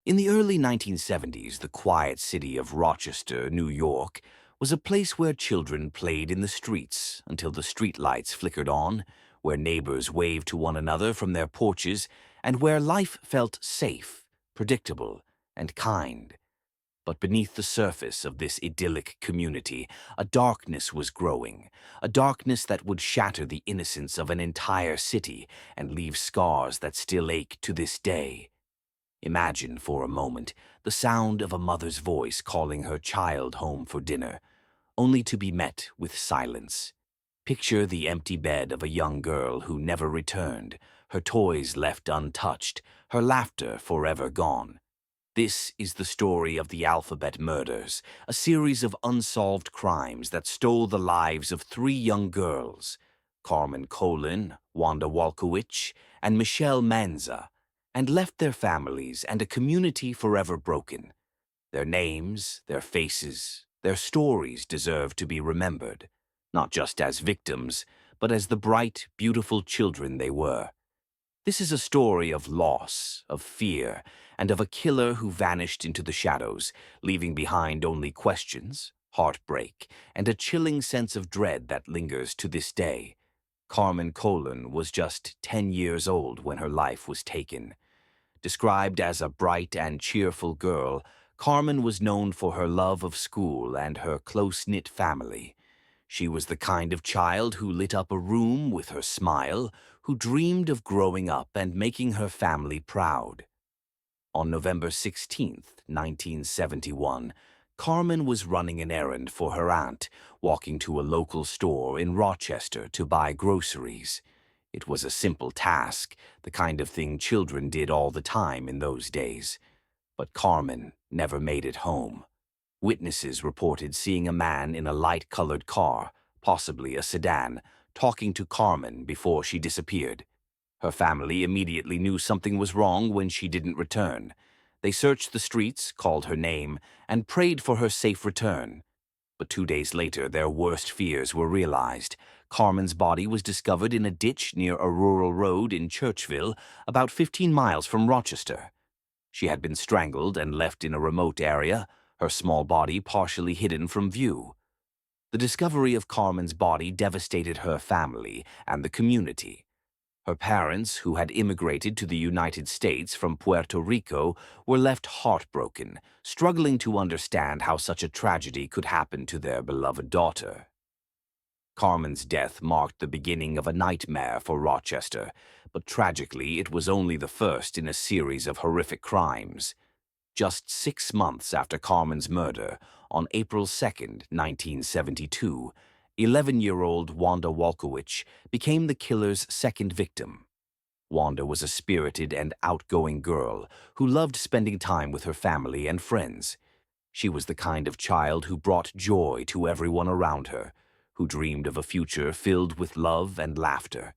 In the early 1970s, the quiet city of Rochester, New York, was a place where children played in the streets until the streetlights flickered on, where neighbors waved to one another from their porches, and where life felt safe, predictable, and kind. But beneath the surface of this idyllic community, a darkness was growing, a darkness that would shatter the innocence of an entire city and leave scars that still ache to this day. Imagine for a moment the sound of a mother's voice calling her child home for dinner, only to be met with silence. Picture the empty bed of a young girl who never returned, her toys left untouched, her laughter forever gone. This is the story of the Alphabet Murders, a series of unsolved crimes that stole the lives of three young girls, Carmen Colin, Wanda Walkowicz, and Michelle Manza, and left their families and a community forever broken. Their names, their faces, their stories deserve to be remembered, not just as victims, but as the bright, beautiful children they were. This is a story of loss, of fear, and of a killer who vanished into the shadows, leaving behind only questions, heartbreak, and a chilling sense of dread that lingers to this day. Carmen Colin was just 10 years old when her life was taken. Described as a bright and cheerful girl, Carmen was known for her love of school and her close-knit family. She was the kind of child who lit up a room with her smile, who dreamed of growing up and making her family proud. On November 16th, 1971, Carmen was running an errand for her aunt, walking to a local store in Rochester to buy groceries. It was a simple task, the kind of thing children did all the time in those days. But Carmen never made it home. Witnesses reported seeing a man in a light-colored car, possibly a sedan, talking to Carmen before she disappeared. Her family immediately knew something was wrong when she didn't return. They searched the streets, called her name, and prayed for her safe return. But 2 days later, their worst fears were realized. Carmen's body was discovered in a ditch near a rural road in Churchville, about 15 miles from Rochester. She had been strangled and left in a remote area, her small body partially hidden from view. The discovery of Carmen's body devastated her family and the community. Her parents, who had immigrated to the United States from Puerto Rico, were left heartbroken, struggling to understand how such a tragedy could happen to their beloved daughter. Carmen's death marked the beginning of a nightmare for Rochester, but tragically it was only the first in a series of horrific crimes. Just 6 months after Carmen's murder, on April 2, 1972, 11-year-old Wanda Walkowicz became the killer's second victim. Wanda was a spirited and outgoing girl who loved spending time with her family and friends. She was the kind of child who brought joy to everyone around her, who dreamed of a future filled with love and laughter.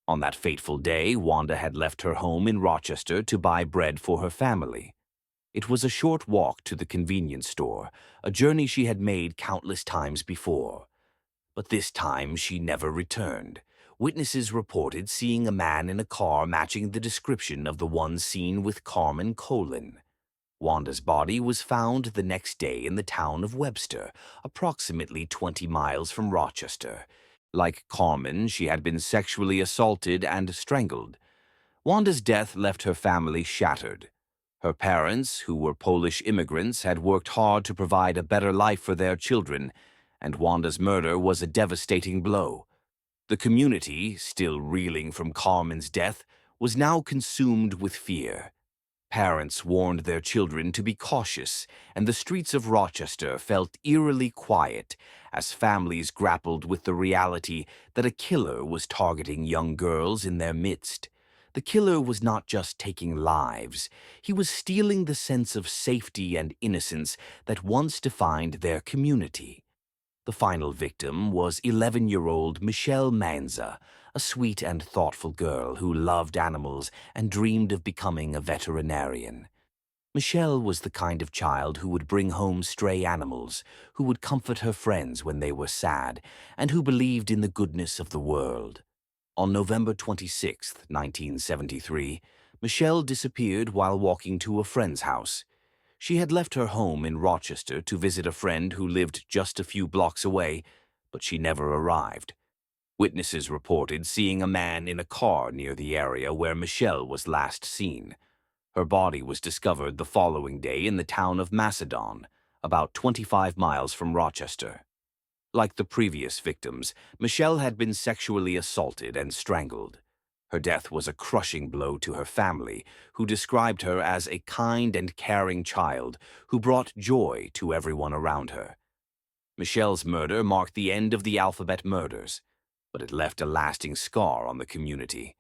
On that fateful day, Wanda had left her home in Rochester to buy bread for her family. It was a short walk to the convenience store, a journey she had made countless times before. But this time she never returned. Witnesses reported seeing a man in a car matching the description of the one seen with Carmen Colin. Wanda's body was found the next day in the town of Webster, approximately 20 miles from Rochester. Like Carmen, she had been sexually assaulted and strangled. Wanda's death left her family shattered. Her parents, who were Polish immigrants, had worked hard to provide a better life for their children, and Wanda's murder was a devastating blow. The community, still reeling from Carmen's death, was now consumed with fear. Parents warned their children to be cautious, and the streets of Rochester felt eerily quiet as families grappled with the reality that a killer was targeting young girls in their midst. The killer was not just taking lives, he was stealing the sense of safety and innocence that once defined their community. The final victim was 11-year-old Michelle Manza, a sweet and thoughtful girl who loved animals and dreamed of becoming a veterinarian. Michelle was the kind of child who would bring home stray animals, who would comfort her friends when they were sad, and who believed in the goodness of the world. On November 26, 1973, Michelle disappeared while walking to a friend's house. She had left her home in Rochester to visit a friend who lived just a few blocks away, but she never arrived. Witnesses reported seeing a man in a car near the area where Michelle was last seen. Her body was discovered the following day in the town of Macedon, about 25 miles from Rochester. Like the previous victims, Michelle had been sexually assaulted and strangled. Her death was a crushing blow to her family, who described her as a kind and caring child who brought joy to everyone around her. Michelle's murder marked the end of the alphabet murders, but it left a lasting scar on the community.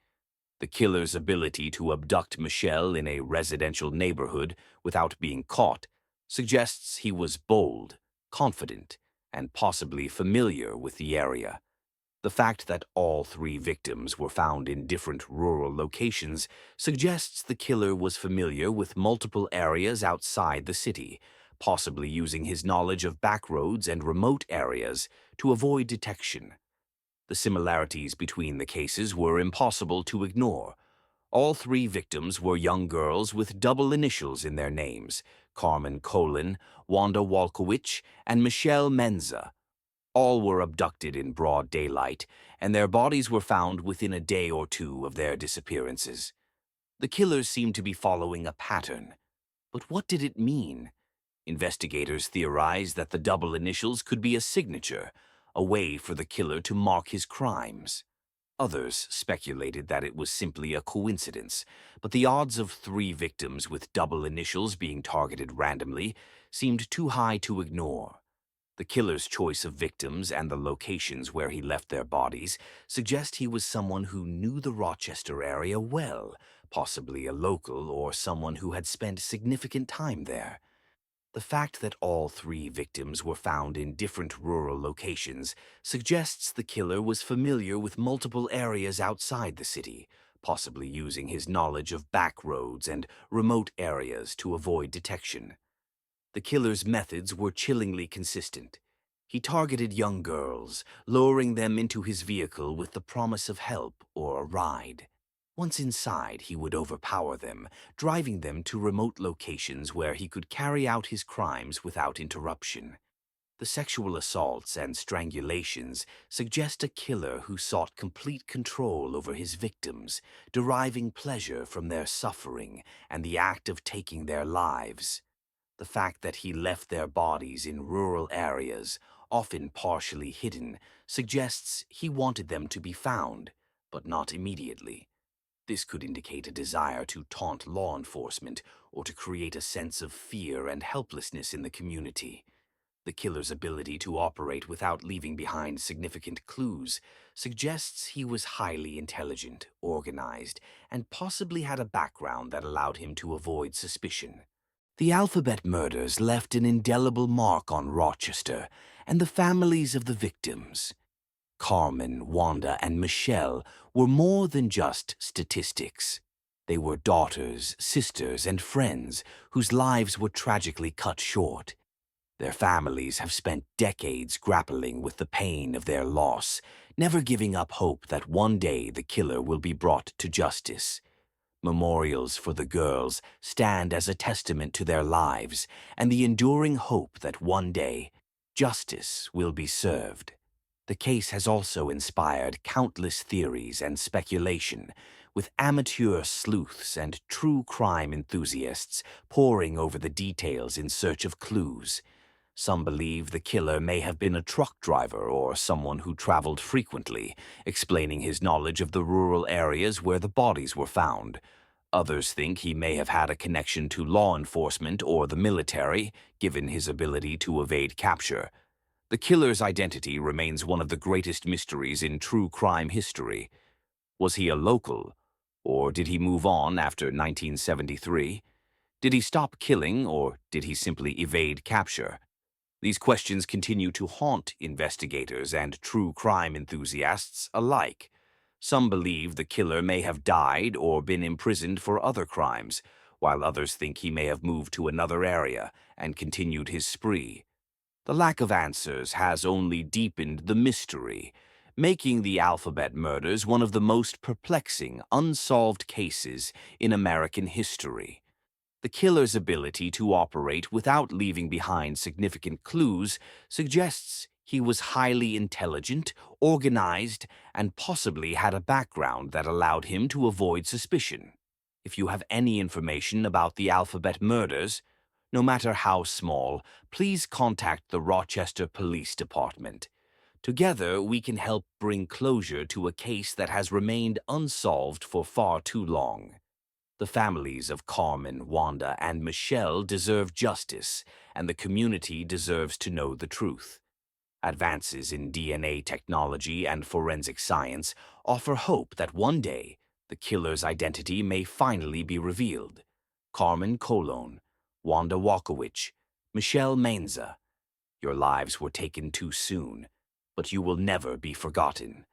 The killer's ability to abduct Michelle in a residential neighborhood without being caught suggests he was bold, confident, and possibly familiar with the area. The fact that all three victims were found in different rural locations suggests the killer was familiar with multiple areas outside the city, possibly using his knowledge of back roads and remote areas to avoid detection. The similarities between the cases were impossible to ignore. All three victims were young girls with double initials in their names: Carmen Colin, Wanda Walkowicz, and Michelle Menza. All were abducted in broad daylight, and their bodies were found within a day or two of their disappearances. The killers seemed to be following a pattern. But what did it mean? Investigators theorized that the double initials could be a signature, a way for the killer to mark his crimes. Others speculated that it was simply a coincidence, but the odds of three victims with double initials being targeted randomly seemed too high to ignore. The killer's choice of victims and the locations where he left their bodies suggest he was someone who knew the Rochester area well, possibly a local or someone who had spent significant time there. The fact that all three victims were found in different rural locations suggests the killer was familiar with multiple areas outside the city, possibly using his knowledge of back roads and remote areas to avoid detection. The killer's methods were chillingly consistent. He targeted young girls, luring them into his vehicle with the promise of help or a ride. Once inside, he would overpower them, driving them to remote locations where he could carry out his crimes without interruption. The sexual assaults and strangulations suggest a killer who sought complete control over his victims, deriving pleasure from their suffering and the act of taking their lives. The fact that he left their bodies in rural areas, often partially hidden, suggests he wanted them to be found, but not immediately. This could indicate a desire to taunt law enforcement or to create a sense of fear and helplessness in the community. The killer's ability to operate without leaving behind significant clues suggests he was highly intelligent, organized, and possibly had a background that allowed him to avoid suspicion. The alphabet murders left an indelible mark on Rochester and the families of the victims. Carmen, Wanda, and Michelle were more than just statistics. They were daughters, sisters, and friends whose lives were tragically cut short. Their families have spent decades grappling with the pain of their loss, never giving up hope that one day the killer will be brought to justice. Memorials for the girls stand as a testament to their lives and the enduring hope that one day justice will be served. The case has also inspired countless theories and speculation, with amateur sleuths and true crime enthusiasts poring over the details in search of clues. Some believe the killer may have been a truck driver or someone who traveled frequently, explaining his knowledge of the rural areas where the bodies were found. Others think he may have had a connection to law enforcement or the military, given his ability to evade capture. The killer's identity remains one of the greatest mysteries in true crime history. Was he a local, or did he move on after 1973? Did he stop killing, or did he simply evade capture? These questions continue to haunt investigators and true crime enthusiasts alike. Some believe the killer may have died or been imprisoned for other crimes, while others think he may have moved to another area and continued his spree. The lack of answers has only deepened the mystery, making the alphabet murders one of the most perplexing, unsolved cases in American history. The killer's ability to operate without leaving behind significant clues suggests he was highly intelligent, organized, and possibly had a background that allowed him to avoid suspicion. If you have any information about the alphabet murders, no matter how small, please contact the Rochester Police Department. Together, we can help bring closure to a case that has remained unsolved for far too long. The families of Carmen, Wanda, and Michelle deserve justice, and the community deserves to know the truth. Advances in DNA technology and forensic science offer hope that one day the killer's identity may finally be revealed. Carmen Colon, Wanda Walkowicz, Michelle Mainza. Your lives were taken too soon, but you will never be forgotten.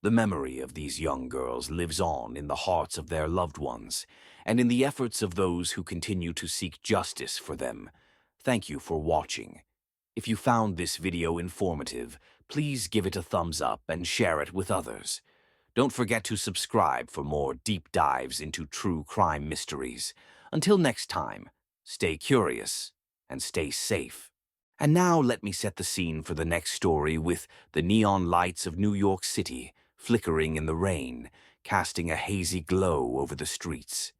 The memory of these young girls lives on in the hearts of their loved ones and in the efforts of those who continue to seek justice for them. Thank you for watching. If you found this video informative, please give it a thumbs up and share it with others. Don't forget to subscribe for more deep dives into true crime mysteries. Until next time, stay curious and stay safe. And now let me set the scene for the next story with the neon lights of New York City flickering in the rain, casting a hazy glow over the streets.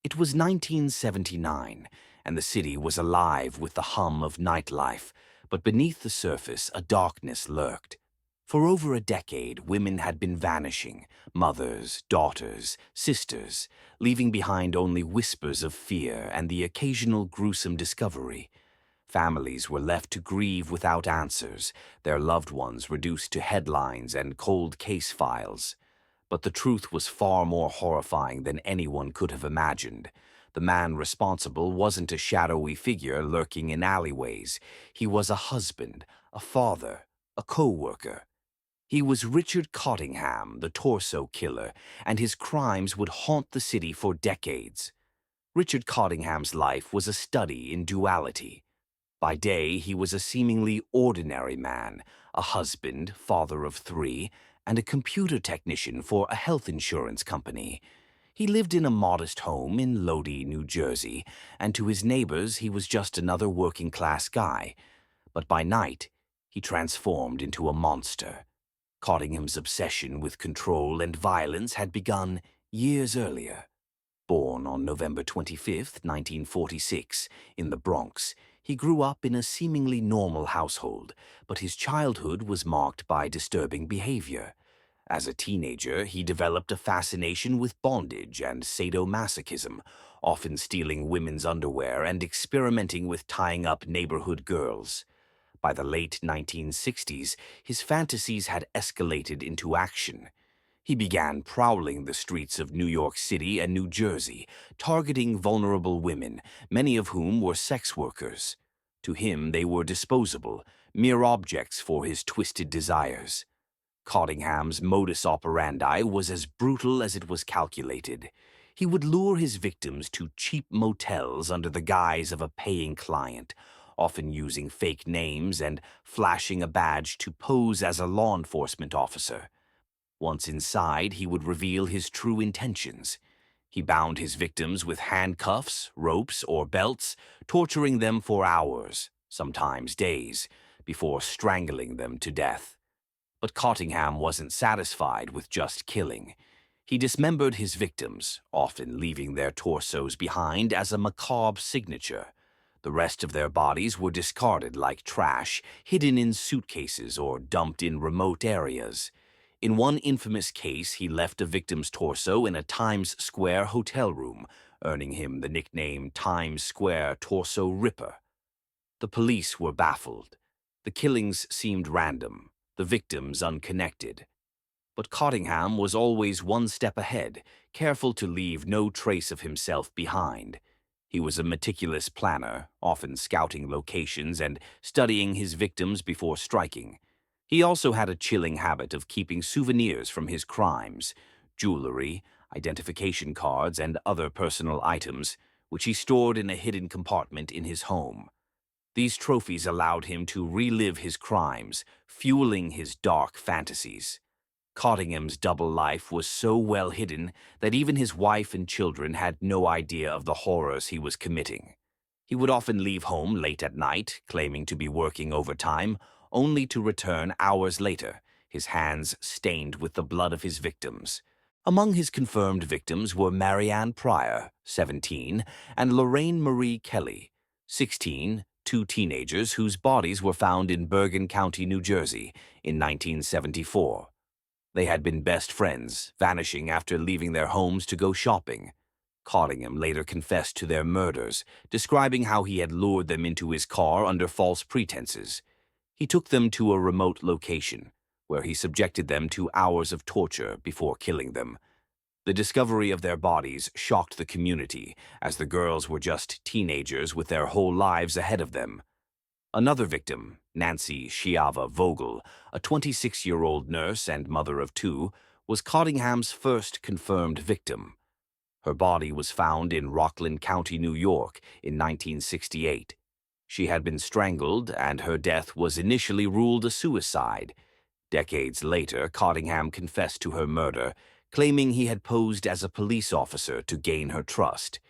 It was 1979, and the city was alive with the hum of nightlife, but beneath the surface a darkness lurked. For over a decade, women had been vanishing, mothers, daughters, sisters, leaving behind only whispers of fear and the occasional gruesome discovery. Families were left to grieve without answers, their loved ones reduced to headlines and cold case files. But the truth was far more horrifying than anyone could have imagined. The man responsible wasn't a shadowy figure lurking in alleyways. He was a husband, a father, a co-worker. He was Richard Cottingham, the torso killer, and his crimes would haunt the city for decades. Richard Cottingham's life was a study in duality. By day, he was a seemingly ordinary man, a husband, father of 3, and a computer technician for a health insurance company. He lived in a modest home in Lodi, New Jersey, and to his neighbors he was just another working-class guy. But by night, he transformed into a monster. Cottingham's obsession with control and violence had begun years earlier. Born on November 25, 1946, in the Bronx, he grew up in a seemingly normal household, but his childhood was marked by disturbing behavior. As a teenager, he developed a fascination with bondage and sadomasochism, often stealing women's underwear and experimenting with tying up neighborhood girls. By the late 1960s, his fantasies had escalated into action. He began prowling the streets of New York City and New Jersey, targeting vulnerable women, many of whom were sex workers. To him, they were disposable, mere objects for his twisted desires. Cottingham's modus operandi was as brutal as it was calculated. He would lure his victims to cheap motels under the guise of a paying client, often using fake names and flashing a badge to pose as a law enforcement officer. Once inside, he would reveal his true intentions. He bound his victims with handcuffs, ropes, or belts, torturing them for hours, sometimes days, before strangling them to death. But Cottingham wasn't satisfied with just killing. He dismembered his victims, often leaving their torsos behind as a macabre signature. The rest of their bodies were discarded like trash, hidden in suitcases or dumped in remote areas. In one infamous case, he left a victim's torso in a Times Square hotel room, earning him the nickname Times Square Torso Ripper. The police were baffled. The killings seemed random, the victims unconnected. But Cottingham was always one step ahead, careful to leave no trace of himself behind. He was a meticulous planner, often scouting locations and studying his victims before striking. He also had a chilling habit of keeping souvenirs from his crimes, jewelry, identification cards, and other personal items, which he stored in a hidden compartment in his home. These trophies allowed him to relive his crimes, fueling his dark fantasies. Cottingham's double life was so well hidden that even his wife and children had no idea of the horrors he was committing. He would often leave home late at night, claiming to be working overtime, only to return hours later, his hands stained with the blood of his victims. Among his confirmed victims were Marianne Pryor, 17, and Lorraine Marie Kelly, 16, two teenagers whose bodies were found in Bergen County, New Jersey, in 1974. They had been best friends, vanishing after leaving their homes to go shopping. Cottingham later confessed to their murders, describing how he had lured them into his car under false pretenses. He took them to a remote location, where he subjected them to hours of torture before killing them. The discovery of their bodies shocked the community, as the girls were just teenagers with their whole lives ahead of them. Another victim, Nancy Shiava Vogel, a 26-year-old nurse and mother of two, was Cottingham's first confirmed victim. Her body was found in Rockland County, New York, in 1968. She had been strangled, and her death was initially ruled a suicide. Decades later, Cottingham confessed to her murder, claiming he had posed as a police officer to gain her trust.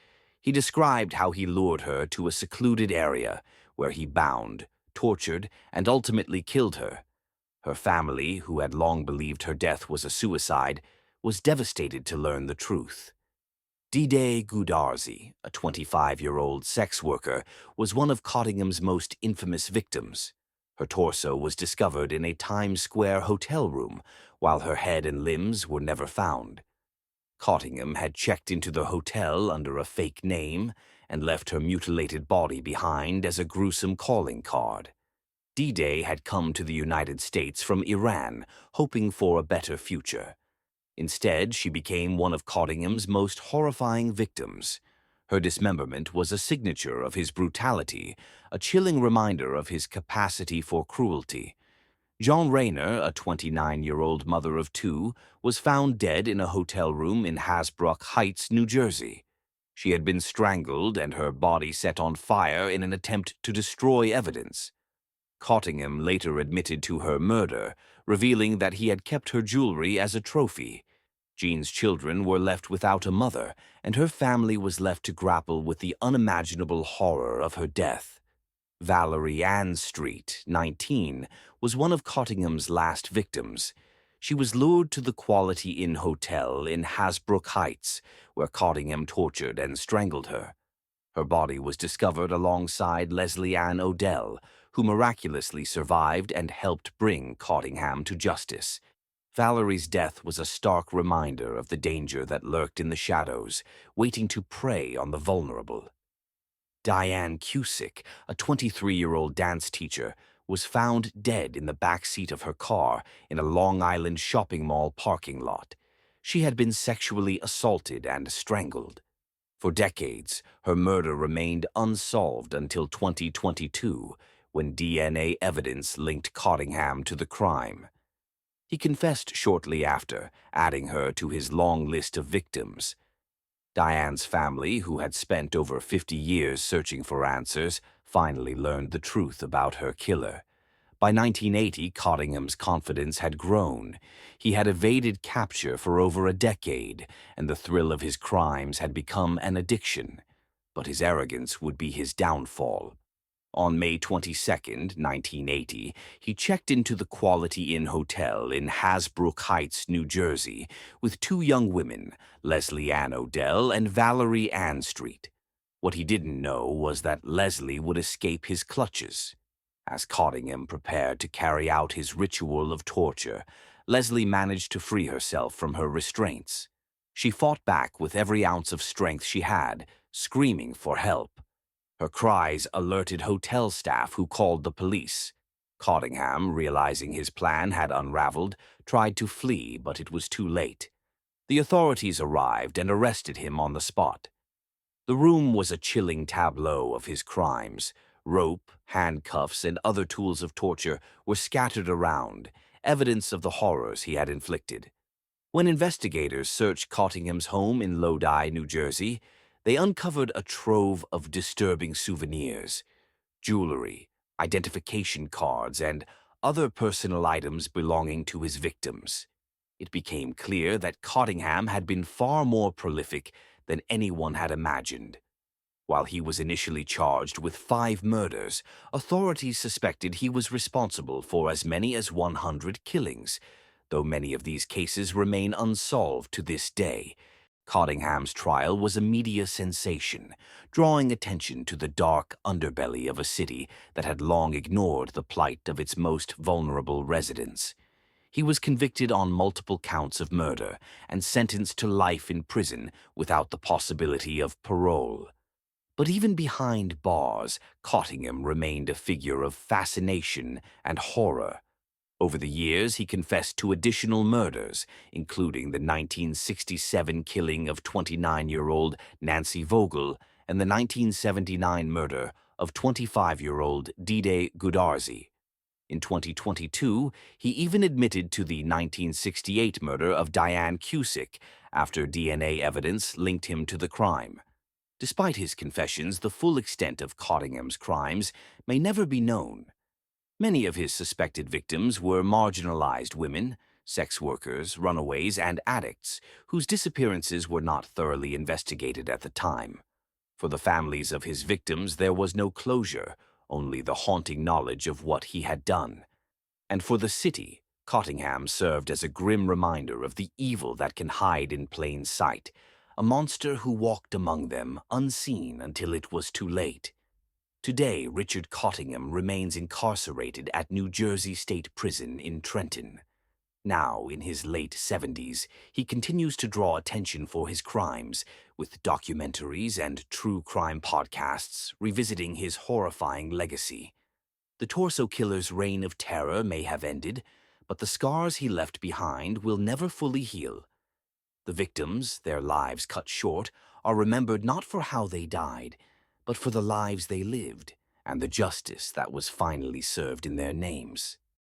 He described how he lured her to a secluded area, where he bound, tortured, and ultimately killed her. Her family, who had long believed her death was a suicide, was devastated to learn the truth. Dide Gudarzi, a 25-year-old sex worker, was one of Cottingham's most infamous victims. Her torso was discovered in a Times Square hotel room, while her head and limbs were never found. Cottingham had checked into the hotel under a fake name and left her mutilated body behind as a gruesome calling card. Dide had come to the United States from Iran, hoping for a better future. Instead, she became one of Cottingham's most horrifying victims. Her dismemberment was a signature of his brutality, a chilling reminder of his capacity for cruelty. Jean Rayner, a 29-year-old mother of two, was found dead in a hotel room in Hasbrouck Heights, New Jersey. She had been strangled and her body set on fire in an attempt to destroy evidence. Cottingham later admitted to her murder, revealing that he had kept her jewelry as a trophy. Jean's children were left without a mother, and her family was left to grapple with the unimaginable horror of her death. Valerie Ann Street, 19, was one of Cottingham's last victims. She was lured to the Quality Inn Hotel in Hasbrouck Heights, where Cottingham tortured and strangled her. Her body was discovered alongside Leslie Ann Odell, who miraculously survived and helped bring Cottingham to justice. Valerie's death was a stark reminder of the danger that lurked in the shadows, waiting to prey on the vulnerable. Diane Cusick, a 23-year-old dance teacher, was found dead in the back seat of her car in a Long Island shopping mall parking lot. She had been sexually assaulted and strangled. For decades, her murder remained unsolved until 2022, when DNA evidence linked Cottingham to the crime. He confessed shortly after, adding her to his long list of victims. Diane's family, who had spent over 50 years searching for answers, finally learned the truth about her killer. By 1980, Cottingham's confidence had grown. He had evaded capture for over a decade, and the thrill of his crimes had become an addiction. But his arrogance would be his downfall. On May 22, 1980, he checked into the Quality Inn Hotel in Hasbrouck Heights, New Jersey, with two young women, Leslie Ann Odell and Valerie Ann Street. What he didn't know was that Leslie would escape his clutches. As Cottingham prepared to carry out his ritual of torture, Leslie managed to free herself from her restraints. She fought back with every ounce of strength she had, screaming for help. Her cries alerted hotel staff who called the police. Cottingham, realizing his plan had unraveled, tried to flee, but it was too late. The authorities arrived and arrested him on the spot. The room was a chilling tableau of his crimes. Rope, handcuffs, and other tools of torture were scattered around, evidence of the horrors he had inflicted. When investigators searched Cottingham's home in Lodi, New Jersey, they uncovered a trove of disturbing souvenirs, jewelry, identification cards, and other personal items belonging to his victims. It became clear that Cottingham had been far more prolific than anyone had imagined. While he was initially charged with 5 murders, authorities suspected he was responsible for as many as 100 killings, though many of these cases remain unsolved to this day. Cottingham's trial was a media sensation, drawing attention to the dark underbelly of a city that had long ignored the plight of its most vulnerable residents. He was convicted on multiple counts of murder and sentenced to life in prison without the possibility of parole. But even behind bars, Cottingham remained a figure of fascination and horror. Over the years, he confessed to additional murders, including the 1967 killing of 29-year-old Nancy Vogel and the 1979 murder of 25-year-old Dide Gudarzi. In 2022, he even admitted to the 1968 murder of Diane Cusick after DNA evidence linked him to the crime. Despite his confessions, the full extent of Cottingham's crimes may never be known. Many of his suspected victims were marginalized women, sex workers, runaways, and addicts, whose disappearances were not thoroughly investigated at the time. For the families of his victims, there was no closure, only the haunting knowledge of what he had done. And for the city, Cottingham served as a grim reminder of the evil that can hide in plain sight, a monster who walked among them unseen until it was too late. Today, Richard Cottingham remains incarcerated at New Jersey State Prison in Trenton. Now, in his late 70s, he continues to draw attention for his crimes, with documentaries and true crime podcasts revisiting his horrifying legacy. The Torso Killer's reign of terror may have ended, but the scars he left behind will never fully heal. The victims, their lives cut short, are remembered not for how they died, but for the lives they lived and the justice that was finally served in their names.